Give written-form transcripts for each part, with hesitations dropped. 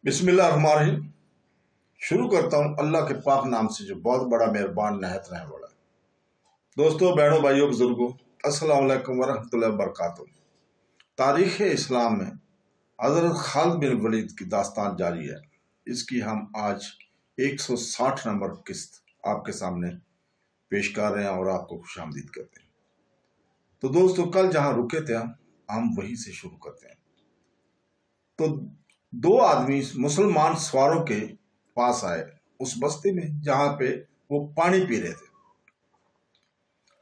बिस्मिल्लाहिर्रहमानिर्रहीम। शुरू करता हूँ अल्लाह के पाक नाम से जो बहुत बड़ा मेहरबान नहायत रहने वाला है। दोस्तों, बहनों, भाइयों, बुजुर्गों, अस्सलाम वालेकुम वरहमतुल्लाहि वबरकातुहू। तारीख़ इस्लाम में हज़रत खालिद बिन वलीद की दास्तान जारी है। इसकी हम आज 160 नंबर किस्त आपके सामने पेश कर रहे हैं और आपको खुशामदीद करते हैं। तो दोस्तों, कल जहाँ रुके थे हम वहीं से शुरू करते हैं। तो दो आदमी मुसलमान सवारों के पास आए उस बस्ती में जहां पे वो पानी पी रहे थे।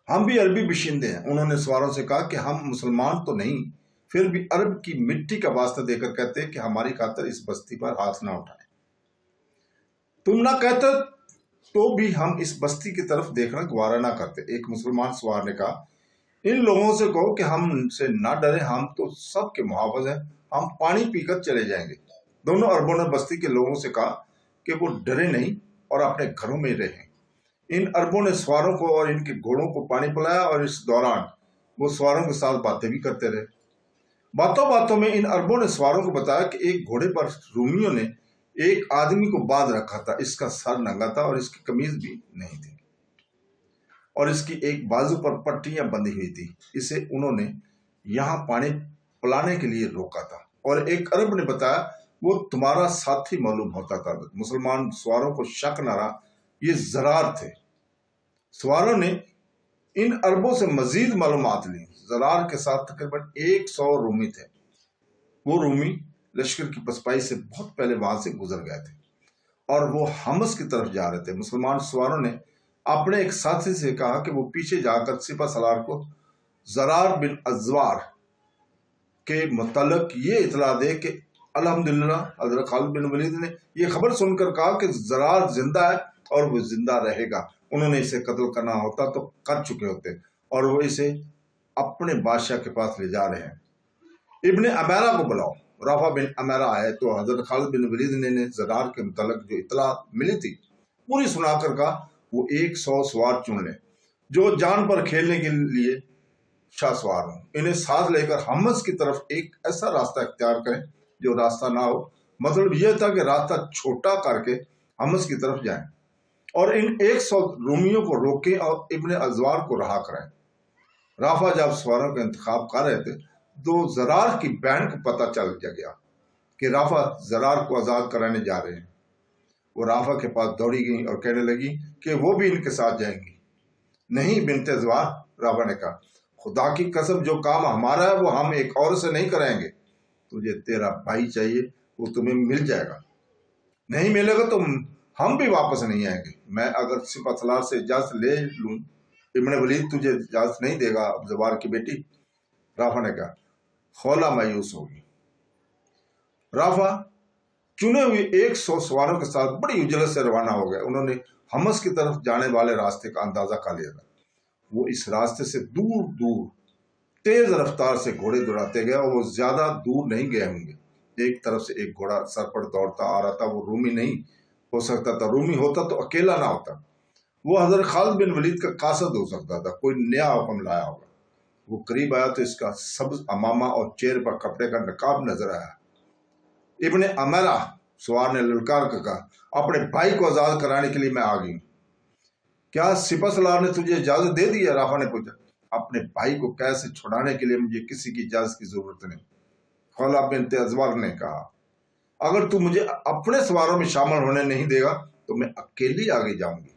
हम भी अरबी बाशिंदे हैं। उन्होंने सवारों से कहा कि हम मुसलमान तो नहीं, फिर भी अरब की मिट्टी का वास्ता देकर कहते हैं कि हमारी खातिर इस बस्ती पर हाथ ना उठाएं। तुम ना कहते तो भी हम इस बस्ती की तरफ देखना गवारा ना करते। एक मुसलमान सवार ने कहा, इन लोगों से कहो कि हमसे ना डरे, हम तो सबके मुहावज हैं, हम पानी पीकर चले जाएंगे। दोनों अरबों ने बस्ती के लोगों से कहा कि वो डरे नहीं और अपने घरों में रहें। इन अरबों ने सवारों को और इनके घोड़ों को पानी पिलाया और इस दौरान वो सवारों के साथ बातें भी करते रहे। बातों बातों में इन अरबों ने सवारों को बताया कि एक घोड़े पर रूमियों ने एक आदमी को बांध रखा था। इसका सर नंगा था और इसकी कमीज भी नहीं थी और इसकी एक बाजू पर पट्टियां बंधी हुई थी। इसे उन्होंने यहाँ पानी पिलाने के लिए रोका था। और एक अरब ने बताया, वो तुम्हारा साथी मालूम होता था। मुसलमान सवारों को शक न रहा, ये ज़रार थे। सवारों ने इन अरबों से मजीद मालूमात ली। ज़रार के साथ तकरीबन 100 रूमी थे। वो रूमी लश्कर की पसपाई से बहुत पहले वहां से गुजर गए थे और वो हमस की तरफ जा रहे थे। मुसलमान सवारों ने अपने एक साथी से कहा कि वो पीछे जाकर सिपा सलार को ज़रार बिन अज़वार के मुतल्लिक ये इतला दे कि अल्हम्दुलिल्लाह हज़रत खालिद बिन वलीद ने ये खबर सुनकर कहा कि ज़रार जिंदा है और वो जिंदा रहेगा। उन्होंने इसे कत्ल करना होता तो कर चुके होते और वो इसे अपने बादशाह के पास ले जा रहे हैं। इब्ने अमेरा को बुलाओ। राफा बिन अमेरा आए तो हज़रत खालिद बिन वलीद ने ज़रार के मुतल्लिक जो इतला मिली थी पूरी सुनाकर कहा, वो 100 सवार चुन लें जो जान पर खेलने के लिए शाह सवार हों। इन्हें साथ लेकर हमस की तरफ एक ऐसा रास्ता इख्तियार करें जो रास्ता ना हो। मतलब यह था कि रास्ता छोटा करके हमस की तरफ जाएं और इन 100 रूमियों को रोकें और इब्ने अज़वार को रहा कराएं। राफा जब सवारों का इंतखाब कर रहे थे तो ज़रार की बहन को पता चल गया कि राफा ज़रार को आज़ाद कराने जा रहे हैं। वो राफा के पास दौड़ी गई और कहने लगी कि वो भी इनके साथ जाएंगी। नहीं बिनते अज़वार, राफा ने कहा, खुदा की कसम, जो काम हमारा है वो हम एक और से नहीं कराएंगे। तुझे तेरा भाई चाहिए, वो तुम्हें मिल जाएगा, नहीं मिलेगा तो हम भी वापस नहीं आएंगे। मैं अगर सिपा सलार से इजाजत ले लूं, इब्ने वलीद तुझे इजाजत नहीं देगा। ज़वार की बेटी, राफा ने कहा। खौला मायूस होगी। राफा चुने हुए 100 सवारों के साथ बड़ी उजलत से रवाना हो गए। उन्होंने हमस की तरफ जाने वाले रास्ते का अंदाजा कर लिया था। वो इस रास्ते से दूर दूर तेज रफ्तार से घोड़े दौड़ाते गए और वो ज्यादा दूर नहीं गए होंगे। एक तरफ से एक घोड़ा सर पर दौड़ता आ रहा था। वो रूमी नहीं हो सकता था। रूमी होता तो अकेला ना होता। वो हज़रत खालिद बिन वलीद का कासद हो सकता था। कोई नया हुक्म लाया होगा। वो करीब आया तो इसका सब्ज अमामा और चेहरे पर कपड़े का नकाब नजर आया। इब्ने अमेरा सवार ने ललकार कर कहा, अपने भाई को आजाद कराने के लिए मैं आ गई। क्या सिपा सलार ने तुझे इजाजत दे दी है? राफा ने पूछा। अपने भाई को कैसे छुड़ाने के लिए मुझे किसी की इजाजत की जरूरत नहीं, खौला बिनते अज़वार ने कहा। अगर तू मुझे अपने सवारों में शामिल होने नहीं देगा तो मैं अकेली आगे जाऊंगी।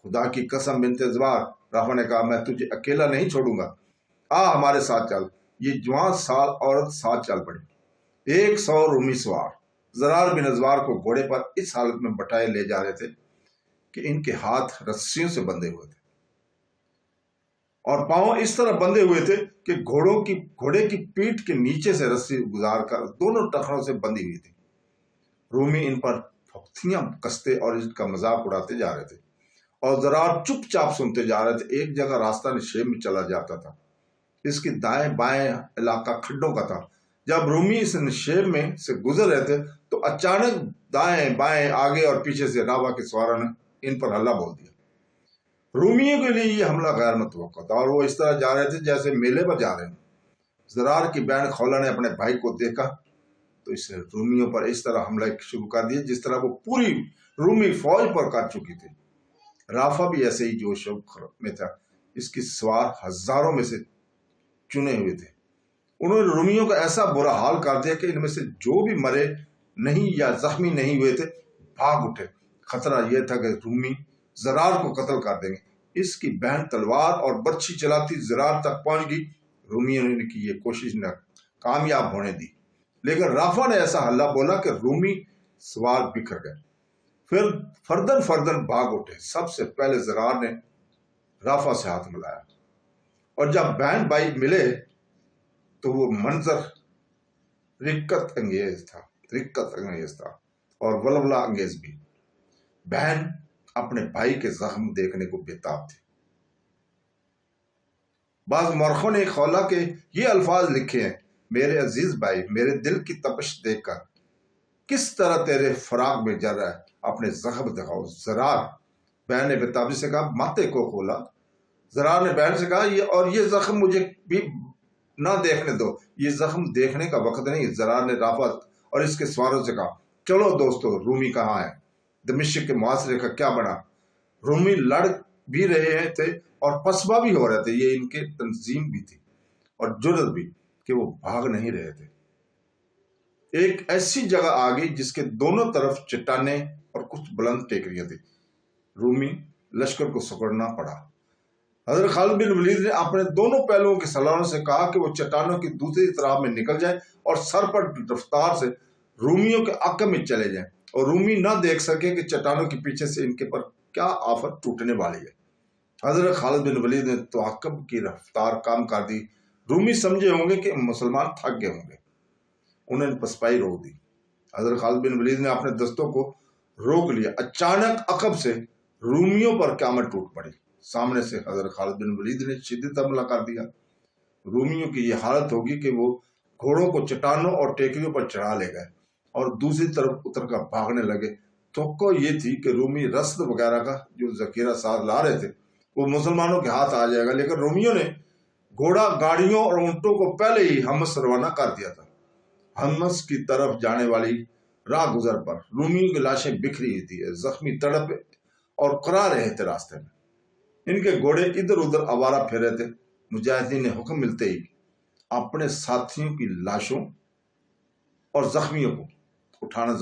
खुदा की कसम बिनते अज़वार, राफा ने कहा, मैं तुझे अकेला नहीं छोड़ूंगा। आ हमारे साथ चल। ये जवान साल औरत साथ चल पड़ी। 100 रूमी सवार ज़रार बिन अज़वार को घोड़े पर इस हालत में बटाए ले जा रहे थे कि इनके हाथ रस्सियों से बंधे हुए थे और पांव इस तरह बंधे हुए थे कि घोड़े की पीठ के नीचे से रस्सी गुजार कर दोनों टखनों से बंधी हुई थी। रूमी इन पर फख्तियां कसते और इसका मजाक उड़ाते जा रहे थे और ज़रार चुपचाप सुनते जा रहे थे। एक जगह रास्ता निशेब में चला जाता था। इसके दाएं बाएं इलाका खड्डों का था। जब रूमी इस निशेब में से गुजर रहे थे तो अचानक दाएं बाएं आगे और पीछे से रावा के सवारों ने इन पर हल्ला बोल दिया। रूमियों के लिए ये हमला गैर मुतवक्का था और वो इस तरह जा रहे थे जैसे मेले पर जा रहे हैं। ज़रार की बहन खौला ने अपने भाई को देखा तो इसने रूमियों पर इस तरह हमला शुरू कर दिया जिस तरह वो पूरी रूमी फौज पर कर चुकी थी। राफा भी ऐसे ही जोश में था। इसकी सवार हजारों में से चुने हुए थे। उन्होंने रूमियों का ऐसा बुरा हाल कर दिया कि इनमें से जो भी मरे नहीं या जख्मी नहीं हुए थे भाग उठे। खतरा यह था कि रूमी जरार को कत्ल कर देंगे। इसकी बहन तलवार और बर्छी चलाती जरार तक पहुंच गई। रूमियों ने की ये कोशिश न कामयाब होने दी, लेकिन राफा ने ऐसा हल्ला बोला कि रूमी सवार बिखर गए, फिर फर्दन फर्दन भाग उठे। सबसे पहले जरार ने राफा से हाथ मिलाया, और जब बहन भाई मिले तो वो मंजर रिक्कत अंगेज था और वलवला अंगेज भी। बहन अपने भाई के जख्म देखने को बेताब थी। बाज मौरखों ने खौला के ये अल्फाज लिखे हैं, मेरे अजीज भाई, मेरे दिल की तपश देखकर किस तरह तेरे फराग में जर रहा है, अपने जख्म दिखाओ। जरार बहन ने बेताबी से कहा, माते को खोला। जरार ने बहन से कहा, ये जख्म मुझे भी ना देखने दो, ये जख्म देखने का वक्त नहीं। जरार ने राफा और इसके सवारों से कहा, चलो दोस्तों, रूमी कहाँ है? दमिश्क के मुआसरे का क्या बना? रूमी लड़ भी रहे थे और पसबा भी हो रहे थे। ये इनके तंजीम भी थी और जुर्रत भी कि वो भाग नहीं रहे थे। एक ऐसी जगह आ गई जिसके दोनों तरफ चट्टाने और कुछ बुलंद टेकरियां थी। रूमी लश्कर को सुकड़ना पड़ा। हजरत खालिद बिन वलीद ने अपने दोनों पहलुओं के सलारों से कहा कि वो चट्टानों की दूसरी तरफ में निकल जाए और सर पर रफ्तार से रूमियों के अक्क में चले जाएं, और रूमी ना देख सके कि चट्टानों के पीछे से इनके पर क्या आफत टूटने वाली है। हजरत खालिद बिन वलीद ने तो अक्ब की रफ्तार कम कर दी। रूमी समझे होंगे कि मुसलमान थक गए होंगे, उन्होंने पसपाई रोक दी। हजरत खालिद बिन वलीद ने अपने दस्तों को रोक लिया। अचानक अकब से रूमियों पर क़यामत टूट पड़ी। सामने से हजरत खालिद बिन वलीद ने शिद्दत हमला कर दिया। रूमियों की यह हालत होगी कि वो घोड़ों को चट्टानों और टेकरियों पर चढ़ा ले गए और दूसरी तरफ उतरकर भागने लगे। तो ये थी कि रूमी रस्द वगैरह का जो जखीरा साथ ला रहे थे वो मुसलमानों के हाथ आ जाएगा, लेकिन रोमियों ने घोड़ा, गाड़ियों और ऊंटों को पहले ही हमस रवाना कर दिया था। हमस की तरफ जाने वाली राह गुजर पर रूमियों की लाशें बिखरी हुई थी, जख्मी तड़प और करा रहे थे रास्ते में। इनके घोड़े इधर उधर आवारा फिर रहे थे। मुजाहिदीन ने हुक्म मिलते ही अपने साथियों की लाशों और जख्मियों को उठाना,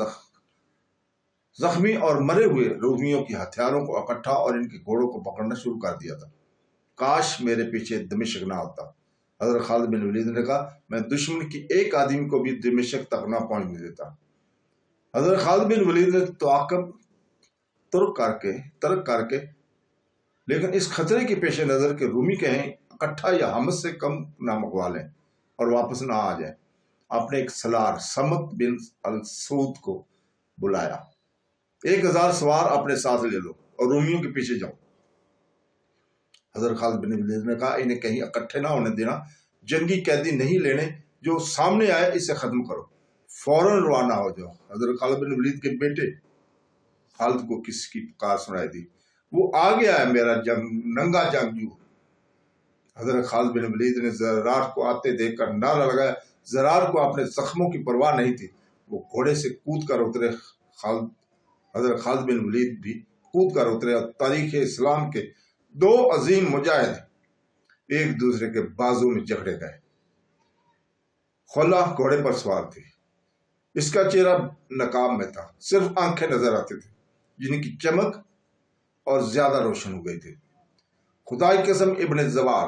जख्मी और मरे हुए रोमियों की हथियारों को इकट्ठा और इनके घोड़ों को पकड़ना शुरू कर दिया था। काश मेरे पीछे दमिश्क ना होता। हजरत खालिद बिन वलीद ने कहा, मैं दुश्मन की एक आदमी को भी दमिश्क तक ना पहुंचने देता। हजरत खालिद बिन वलीद ने तवाक्कुब तर्क करके लेकिन इस खतरे के पेश नजर के रूमी कहें इकट्ठा या हमस से कम ना मंगवा लें और वापस ना आ जाए, अपने एक सलार समत बिन अल सऊद को बुलाया। 1000 सवार अपने साथ ले लो और रूमियों के पीछे जाओ। हजरत खालिद बिन वलीद ने कहा, इन्हें कहीं इकट्ठे ना होने देना, जंगी कैदी नहीं लेने, जो सामने आए इसे खत्म करो, फौरन रवाना हो जाओ। हजरत खालिद बिन वलीद के बेटे खालिद को किसकी पुकार सुनाई दी, वो आ गया है मेरा नंगा जंगजू। हजरत खालिद बिन वलीद ने जरार को आते देखकर नारा लगाया। जरार को अपने जख्मों की परवाह नहीं थी, वो घोड़े से कूद कर उतरे। हजरत खालिद बिन वलीद भी कूद कर उतरे और तारीख इस्लाम के 2 अजीम मुजाहिद एक दूसरे के बाजू में जकड़े गए। खुला घोड़े पर सवार थी, इसका चेहरा नकाब में था, सिर्फ आंखें नजर आती थी जिनकी चमक और ज्यादा रोशन हो गई थी। खुदा की कसम इब्न जवार,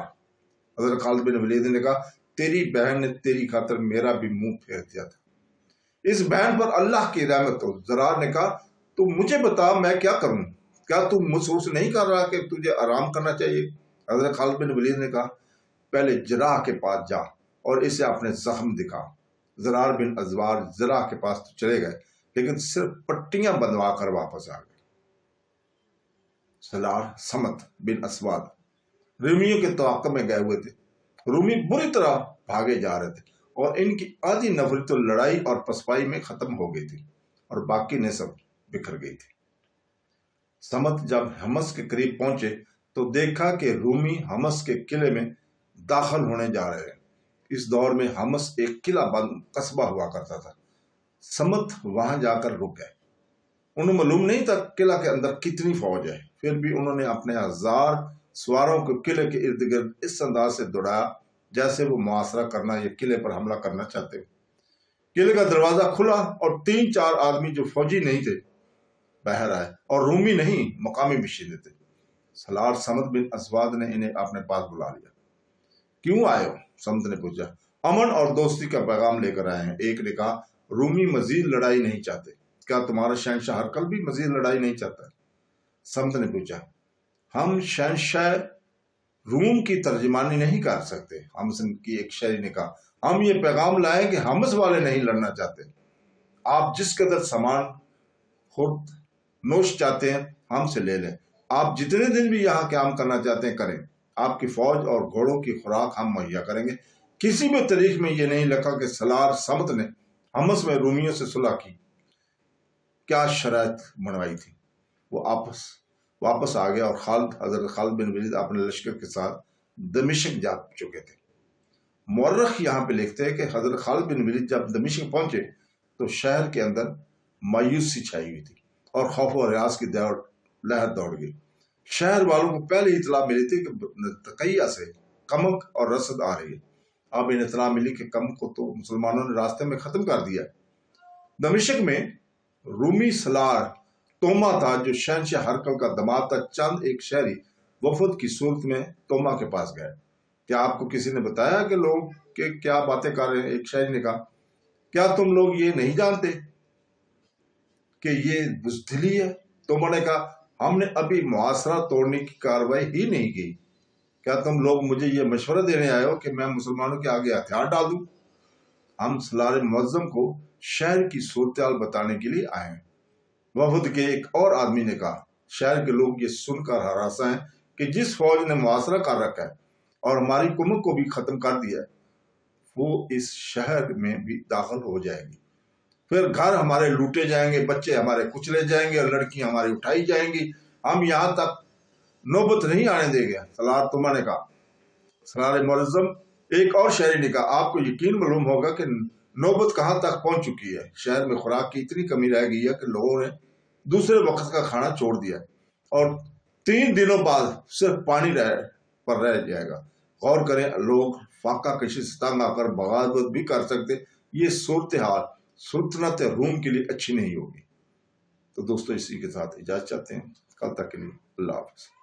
हजरत खालिद बिन वलीद ने कहा, तेरी बहन ने तेरी खातिर मेरा भी मुंह फेर दिया था, इस बहन पर अल्लाह की रहमत हो। जरार ने कहा, तू मुझे बता मैं क्या करूं, क्या तू महसूस नहीं कर रहा कि तुझे आराम करना चाहिए? हजरत खालिद बिन वलीद ने कहा, पहले जराह के पास जा और इसे अपने जख्म दिखा। जरार बिन अजवार जराह के पास तो चले गए, लेकिन सिर्फ पट्टियां बंधवा कर वापस आ गए। सलार समत बिन असवाद रूमियों के तवाक्कुब में गए हुए थे। रूमी बुरी तरह भागे जा रहे थे और इनकी आधी नफरत तो लड़ाई और पसपाई में खत्म हो गई थी और बाकी ने सब बिखर गई थी। समत जब हमस के करीब पहुंचे तो देखा कि रूमी हमस के किले में दाखिल होने जा रहे हैं। इस दौर में हमस एक किला बंद कस्बा हुआ करता था। समत वहां जाकर रुक गए। उन्हें मालूम नहीं था किला के अंदर कितनी फौज है, फिर भी उन्होंने अपने 1000 सवारों को किले के इर्द गिर्द इस अंदाज से दौड़ाया जैसे वो मुआसरा करना या किले पर हमला करना चाहते हो। किले का दरवाजा खुला और 3-4 आदमी जो फौजी नहीं थे बाहर आए, और रूमी नहीं मकामी बशिंदे थे। सलार समत बिन अस्वाद ने इन्हें अपने पास बुला लिया। क्यों आए हो? समत ने पूछा। अमन और दोस्ती का पैगाम लेकर आए हैं। एक ने कहा, रूमी मजीद लड़ाई नहीं चाहते। क्या तुम्हारा शहनशाह हरकल भी मजीद लड़ाई नहीं चाहता? समत ने पूछा। हम शहनशाह रूम की तर्जमानी नहीं कर सकते। हमस की एक शहरी ने कहा, हम ये पैगाम लाए कि हमस वाले नहीं लड़ना चाहते। आप जिस कदर सामान खुद नोश चाहते हैं हमसे ले लें। आप जितने दिन भी यहाँ काम करना चाहते हैं करें। आपकी फौज और घोड़ों की खुराक हम मुहैया करेंगे। किसी भी तारीख में ये नहीं लिखा कि सलार समत ने हमस में रूमियों से सुलह की। क्या शराइत मनवाई थी? वो वापस आ गया और हजरत खालिद बिन वलीद अपने लश्कर के साथ दमिश्क जा चुके थे। मौरख यहाँ पे लिखते हैं कि हजरत खालिद बिन वलीद जब दमिश्क पहुंचे तो शहर के अंदर मायूसी छाई हुई थी और खौफ और रियाज की लहर दौड़ गई। शहर वालों को पहले इतला मिली थी कि तकैया से कमक और रसद आ रही है। अब इन इतला मिली कि कमक को तो मुसलमानों ने रास्ते में खत्म कर दिया। दमिश्क में रूमी सलार तोमा था जो शहनशाह हरकल का दमाद था। चंद एक शहरी वफद की सूरत में तोमा के पास गए। क्या आपको किसी ने बताया कि लोग के क्या बातें कर रहे हैं? एक शहरी ने कहा, क्या तुम लोग ये नहीं जानते कि ये बुज़दिली है? तोमा ने कहा, हमने अभी मुआसरा तोड़ने की कार्रवाई ही नहीं की। क्या तुम लोग मुझे ये मशवरा देने आए हो कि मैं मुसलमानों के आगे हथियार डाल दूं? हम सलार मुअज्जम को शहर की सूरत बताने के लिए आए हैं। वफद के एक और आदमी ने कहा, शहर के लोग ये सुनकर हरासा हैं कि जिस फौज ने मुआसरा कर रखा है और हमारी कुमक को भी खत्म कर दिया है, वो इस शहर में भी दाखिल हो जाएगी। फिर घर हमारे लूटे जाएंगे, बच्चे हमारे कुचले जाएंगे और लड़कियां हमारी उठाई जाएंगी। हम यहाँ तक नौबत नहीं आने देंगे। सलार तुमा ने कहा। सलार मुअज्जम एक और शहरी ने कहा, आपको यकीन मालूम होगा कि नौबत कहाँ तक पहुंच चुकी है। शहर में खुराक की इतनी कमी रह गई है कि लोगों ने दूसरे वक्त का खाना छोड़ दिया और 3 दिनों बाद सिर्फ पानी पर रह जाएगा। गौर करें, लोग फाका कशी से तंग आकर बगावत भी कर सकते। ये सूरत हाल सुल्तनत रूम के लिए अच्छी नहीं होगी। तो दोस्तों, इसी के साथ इजाजत चाहते हैं। कल तक के लिए अल्लाह हाफ़िज़।